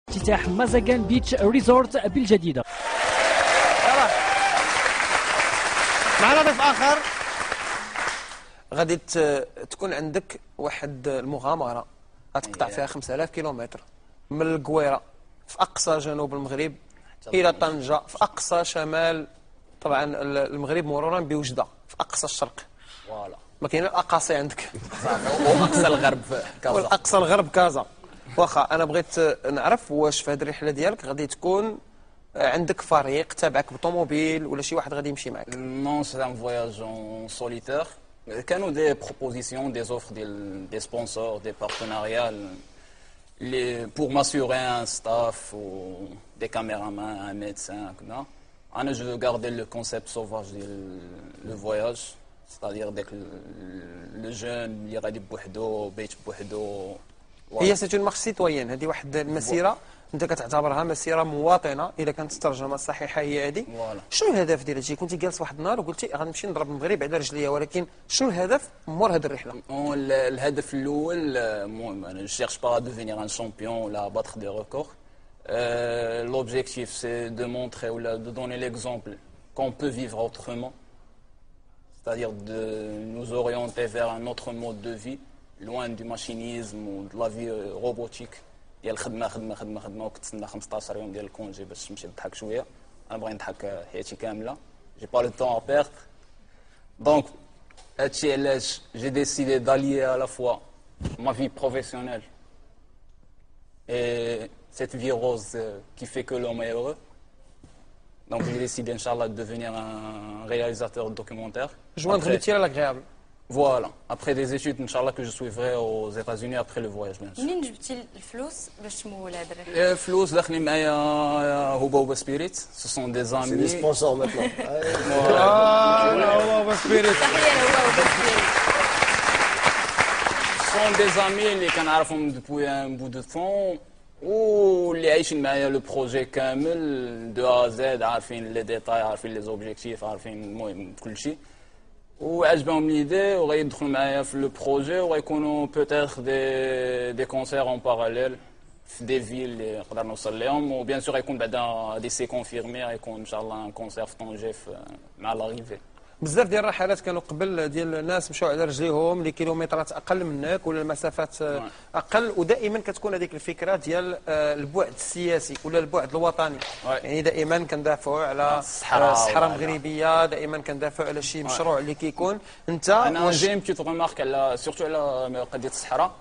افتتاح مازاغان بيتش ريزورت بالجديدة. معنا ضيف آخر. غادي تكون عندك واحد المغامرة غتقطع فيها 5000 كيلومتر من القويرة في أقصى جنوب المغرب إلى طنجة في أقصى شمال طبعا المغرب، مرورا بوجدة في أقصى الشرق. فوالا ما كاين الأقاصي عندك واقصى الغرب كازا. والأقصى الغرب كازا. واخا أنا بغيت نعرف واش في هذه الرحلة ديالك غادي تكون عندك فريق تابعك بطوموبيل ولا شي واحد غادي يمشي معك؟ Non, c'est un voyage en solitaire. كانوا des propositions, des offres, des sponsors, des partenariats pour m'assurer un staff ou des caméramans, un médecin, كذا. أنا je veux garder le concept sauvage du voyage, c'est-à-dire dès que le jeune اللي غادي بوحدو بيت بوحدو. هي سيت اون مارش سيتويان، هذه واحد المسيره انت كتعتبرها مسيره مواطنه اذا كانت الترجمه الصحيحه هي هذه. شنو الهدف ديال هادشي؟ كنتي جالس واحد النهار وقلتي غنمشي نضرب المغرب على رجليا، ولكن شنو الهدف مور هذه الرحله؟ الهدف الاول المهم انا je cherche pas à devenir un champion ou à battre des records. L'objectif c'est de montrer ou de donner l'exemple qu'on peut vivre autrement, c'est-à-dire de nous orienter vers un autre mode de vie loin du machinisme ou de la vie robotique. ديال خدمه وكتسنى 15 يوم ديال الكونجي باش تمشي تضحك شويه. انا باغي نضحك حياتي كامله، جي با لو طون ا بيرد. دونك هادشي علاش جي ديسيدي داليي à la fois ma vie professionnelle et cette vie rose qui fait que l'homme est heureux. Donc j'ai décidé inchallah de devenir un réalisateur de documentaire. Joindre l'utile à l'agréable. Voilà, après des études, Inch'Allah, que je suivrai aux États-Unis après le voyage, bien sûr. منين جبتي الفلوس باش تمول هاد الرحله؟ الفلوس داخلين معايا هوبا سبيريت، ce sont des amis. C'est des sponsors maintenant. هوبا سبيريت. Ce sont des amis اللي كنعرفهم depuis un bout de temps واللي عايشين معايا لو بروجي كامل دو ا زد، عارفين لي ديتاي، عارفين لي زوبجيكتيف، عارفين المهم كلشي. وعجبهم ليدي وغيدخلوا معايا في لو بروجي وغيكونوا بوتيتر دي كونسير اون باراليل في دي فيل اللي نقدر نوصل لهم. وبيان سور غيكون بعدا دي سي كونفيرمي، غيكون ان شاء الله ان كونسير في طنجة مع لاغيفي. بزاف ديال الرحلات كانوا قبل ديال الناس مشاو على رجليهم لكيلومترات اقل منك ولا المسافات اقل، ودائما كتكون هذيك الفكره ديال البعد السياسي ولا البعد الوطني. يعني دائما كندافعوا على الصحراء المغربيه، دائما كندافعوا على شي مشروع اللي كيكون انت. انا جاي بتيت ريمارك على سورتو على قضيه الصحراء.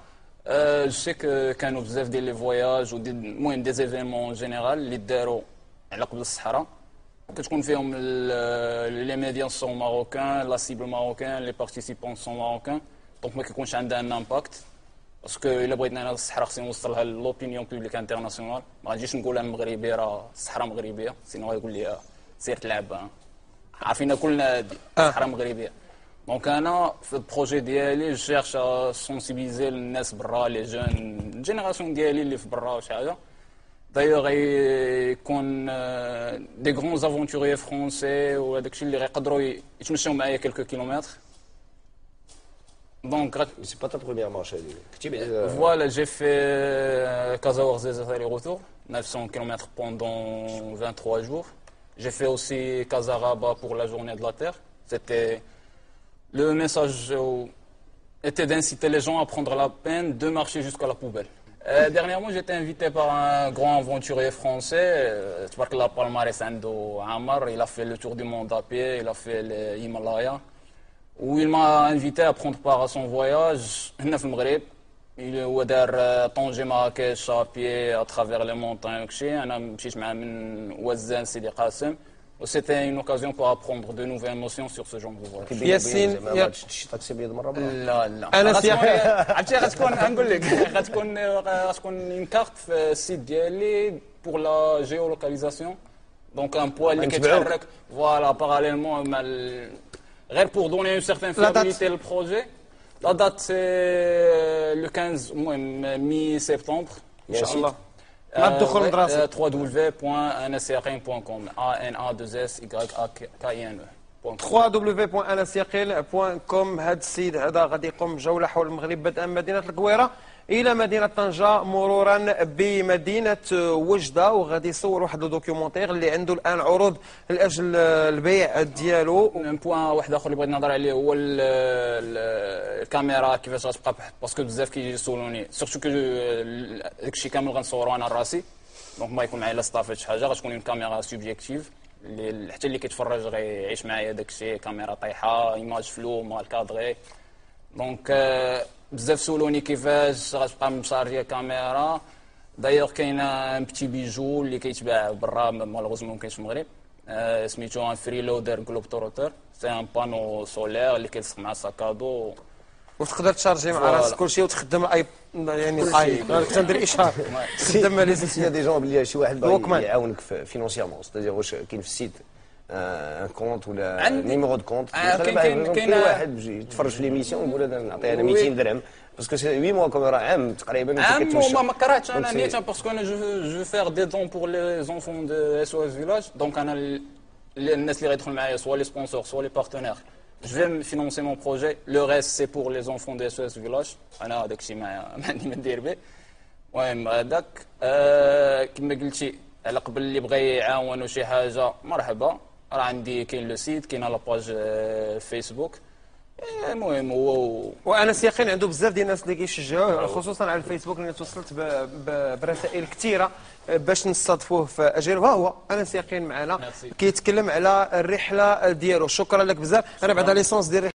جو سي كانوا بزاف ديال لي فواياج المهم دي زيفينمون جينيرال اللي داروا على قبل الصحراء كتكون فيهم لي ميديان سون ماروكان، لا سيبل ماروكان، لي بارتيسيبون سون ماروكان. دونك ما كيكونش عندها ان امباكت باسكو الا بغيتنا انا الصحراء خصني نوصلها لوبينيون بوبليك انترناسيونال. ما غاديش نقولها المغربي راه الصحراء مغربيه، سينو غايقول لي سير تلعب. عارفين كلنا الصحراء مغربيه. دونك انا في البروجي ديالي جيرش سونسيبيزي الناس برا، لي جون الجينيراسيون ديالي اللي في برا وشي حاجه. D'ailleurs, يكون des grands aventuriers français وهذاك الشيء اللي غيقدروا يتمشاو معايا quelques kilomètres. Donc c'est pas ta première marche هذه. Voilà, j'ai fait Casa-Orzez aller-retour 900 km pendant 23 jours. J'ai fait aussi Casa-Rabat pour la journée de la Terre. C'était le message était d'inciter les gens à prendre la peine de marcher jusqu'à la poubelle. Dernièrement, j'ai été invité par un grand aventurier français. Tu vois que la palmarès Ando Amar, il a fait le tour du monde à pied, il a fait les Himalayas, où il m'a invité à prendre part à son voyage. Il a fait Tanger Marrakech à pied à travers les montagnes. Je suis allé avec Ouazzane Sidi Qassem. C'était une occasion pour apprendre de nouvelles notions sur ce genre de voyage. ياسين تاكسي ابيض مره لا لا انا سياحي عرفتي غتكون نقول لك غتكون اون كارت في السيت ديالي بور لا جيولوكاليزاسيون. دونك ان بوا اللي كيتحرك فوالا باراليلمون مع غير بور دوني اون سيغتان فيابيليتي للبروجي. لا دات سي لو 15 المهم مي سبتمبر ان شاء الله مع الدخول المدرسي. www.anasyakin.com ANASSYAKINE www.anasyakin.com. هذا السيد هذا غادي يقوم بجوله حول المغرب بدءا من مدينه القويره الى مدينه طنجه مرورا بمدينه وجده، وغادي يصور واحد الدوكيومونتير اللي عنده الان عروض لاجل البيع ديالو. ان بوان واحد اخر اللي بغيت نهضر عليه هو الكاميرا كيفاش غتبقى، باسكو بزاف كيجي يسولوني سورتو كو داكشي كامل غنصورو انا راسي، دونك ما يكون معايا لا ستاف شي حاجه، غتكون اون كاميرا سوبجيكتيف اللي حتى اللي كيتفرج غيعيش معايا داكشي، كاميرا طايحه ايماج فلو مال كادغي. دونك بزاف سولوني كيفاش غتبقى مشارجيه كاميرا. دايوغ كاينه ان بتي بيجو اللي كيتباع برا مالوغوزمون ما كاينش في المغرب، سميتو ان فري لودر جلوب توروتر، سي ان بانو سولير اللي كيلصق مع ساكادو وتقدر تشارجي مع راسك كلشي وتخدم اي يعني كنت ندير اشهار تخدم لي سي دي جون بلي شي واحد باغي يعاونك فينونسيامون، ستادير واش كاين في السيت ان كونت ولا نيميرو دو كونت، كاين واحد يجي يتفرج في ليميسيون يقول انا نعطيه انا 200 درهم باسكو سي 8 موا كم راه عام تقريبا. عام وما كرهتش انا نيتها باسكو انا جو فيغ دي دون بور لي زونفون دو اس او اس فيلاج. دونك انا الناس اللي غيدخل معايا سوا لي سبونسور سوا لي بارتنير je vais me financer mon projet. Le reste, c'est pour les enfants des SOS Village. أنا هذاك الشيء ما عندي ما ندير به. المهم هذاك كما قلتي على قبل اللي بغى يعاون وشي حاجة مرحبا، راه عندي كاين لو سيت، كاين لاباج فيسبوك. المهم هو وانس يقين عنده بزاف ديال الناس اللي كيشجعوه خصوصا على الفيسبوك، لان توصلت برسائل كثيره باش نستضيفوه في اجير. هو انس يقين معنا كيتكلم على الرحله ديالو. شكرا لك بزاف. انا بعد ليسونس ديال